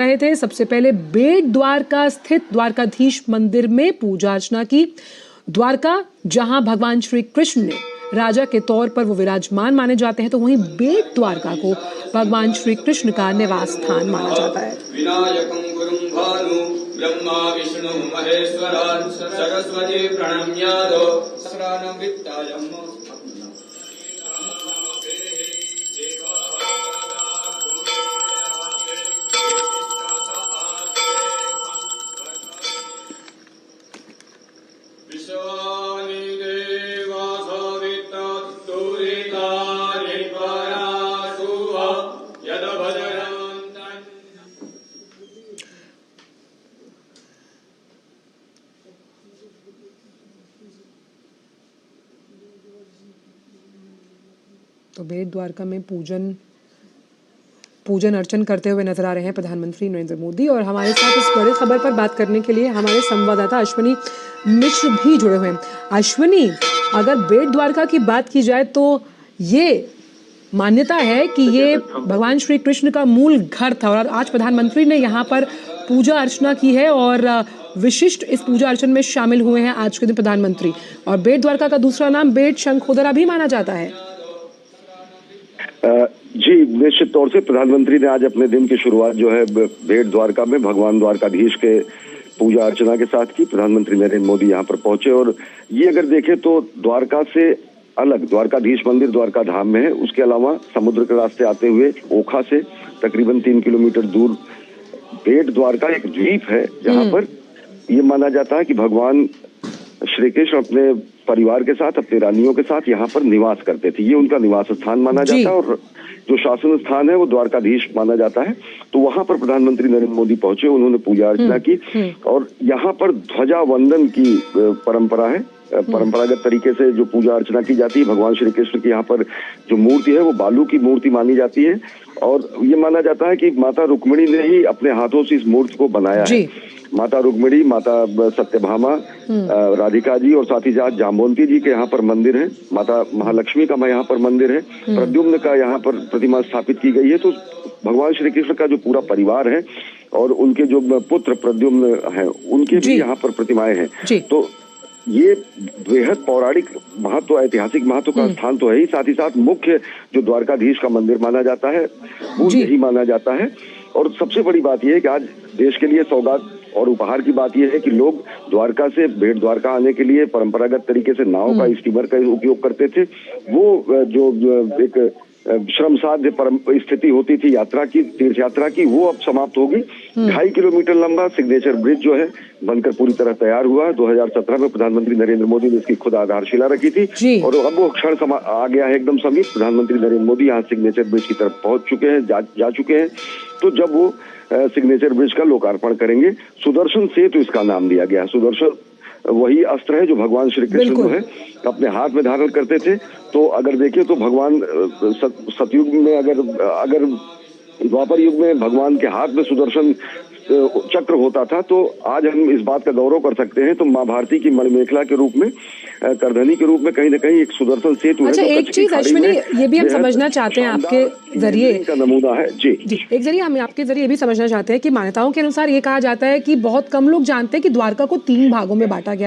रहे थे। सबसे पहले बेट द्वारका स्थित द्वारकाधीश मंदिर में पूजा अर्चना की। द्वारका जहां भगवान श्री कृष्ण ने राजा के तौर पर वो विराजमान माने जाते हैं, तो वहीं बेट द्वारका को भगवान श्री कृष्ण का निवास स्थान माना जाता है। ब्रह्मा विष्णु महेश्वरान् सरस्वती प्रणम्यादो तो बेट द्वारका में पूजन अर्चन करते हुए नजर आ रहे हैं प्रधानमंत्री नरेंद्र मोदी। और हमारे साथ इस बड़ी खबर पर बात करने के लिए हमारे संवाददाता अश्विनी मिश्र भी जुड़े हुए हैं। अश्विनी, अगर बेट द्वारका की बात की जाए तो ये मान्यता है कि ये भगवान श्री कृष्ण का मूल घर था और आज प्रधानमंत्री ने यहाँ पर पूजा अर्चना की है और विशिष्ट इस पूजा अर्चना में शामिल हुए हैं आज के दिन प्रधानमंत्री। और बेट द्वारका का दूसरा नाम बेट शंखोदरा भी माना जाता है। जी, निश्चित तौर से प्रधानमंत्री ने आज अपने दिन की शुरुआत जो है बेट द्वारका में भगवान द्वारकाधीश के पूजा अर्चना के साथ की। प्रधानमंत्री नरेंद्र मोदी यहाँ पर पहुंचे और ये अगर देखें तो द्वारका से अलग द्वारकाधीश मंदिर द्वारका धाम में है। उसके अलावा समुद्र के रास्ते आते हुए ओखा से तकरीबन 3 किलोमीटर दूर बेट द्वारका एक द्वीप है जहाँ पर ये माना जाता है कि भगवान श्री कृष्ण अपने परिवार के साथ, अपनी रानियों के साथ यहाँ पर निवास करते थे। ये उनका निवास स्थान माना जाता है और जो शासन स्थान है वो द्वारकाधीश माना जाता है। तो वहां पर प्रधानमंत्री नरेंद्र मोदी पहुंचे, उन्होंने पूजा अर्चना की और यहाँ पर ध्वजा वंदन की परंपरा है। परंपरागत तरीके से जो पूजा अर्चना की जाती है भगवान श्री कृष्ण की, यहाँ पर जो मूर्ति है वो बालू की मूर्ति मानी जाती है और ये माना जाता है कि माता रुक्मिणी ने ही अपने हाथों से इस मूर्ति को बनाया है। माता रुक्मिणी, माता सत्यभामा, राधिका जी और साथ ही साथ जाम्बोवती जी के यहाँ पर मंदिर है। माता महालक्ष्मी का यहाँ पर मंदिर है। प्रद्युम्न का यहाँ पर प्रतिमा स्थापित की गई है। तो भगवान श्री कृष्ण का जो पूरा परिवार है और उनके जो पुत्र प्रद्युम्न है उनके भी यहाँ पर प्रतिमाएं हैं। तो ये बेहद पौराणिक महत्व, ऐतिहासिक महत्व का स्थान तो है ही, साथ ही साथ मुख्य जो द्वारकाधीश का मंदिर माना जाता है वो यही माना जाता है। और सबसे बड़ी बात यह है कि आज देश के लिए सौगात और उपहार की बात यह है कि लोग द्वारका से बेट द्वारका आने के लिए परंपरागत तरीके से नाव का, स्टीमर का उपयोग करते थे। वो जो एक श्रम साध्य स्थिति होती थी यात्रा की, तीर्थ यात्रा की, वो अब समाप्त होगी। 2.5 किलोमीटर लंबा सिग्नेचर ब्रिज जो है बनकर पूरी तरह तैयार हुआ। 2017 में प्रधानमंत्री नरेंद्र मोदी ने इसकी खुद आधारशिला रखी थी और अब वो क्षण आ गया है एकदम समीप। प्रधानमंत्री नरेंद्र मोदी यहाँ सिग्नेचर ब्रिज की तरफ पहुंच चुके हैं, जा चुके हैं। तो जब वो सिग्नेचर ब्रिज का लोकार्पण करेंगे, सुदर्शन सेतु इसका नाम दिया गया। सुदर्शन वही अस्त्र है जो भगवान श्री कृष्ण जो है अपने हाथ में धारण करते थे। तो अगर देखें तो भगवान सतयुग में अगर द्वापर युग में भगवान के हाथ में सुदर्शन चक्र होता था, तो आज हम इस बात का गौरव कर सकते हैं। तो माँ भारती की मणिमेखला के रूप में, करधनी के रूप में कहीं न कहीं एक सुदर्शन सेतु है। अच्छा, एक चीज अश्विनी ये भी हम समझना चाहते हैं आपके जरिए का नमूना है। जी, एक जरिए हम आपके जरिए भी समझना चाहते हैं कि मान्यताओं के अनुसार ये कहा जाता है कि बहुत कम लोग जानते हैं कि द्वारका को 3 भागों में बांटा गया है।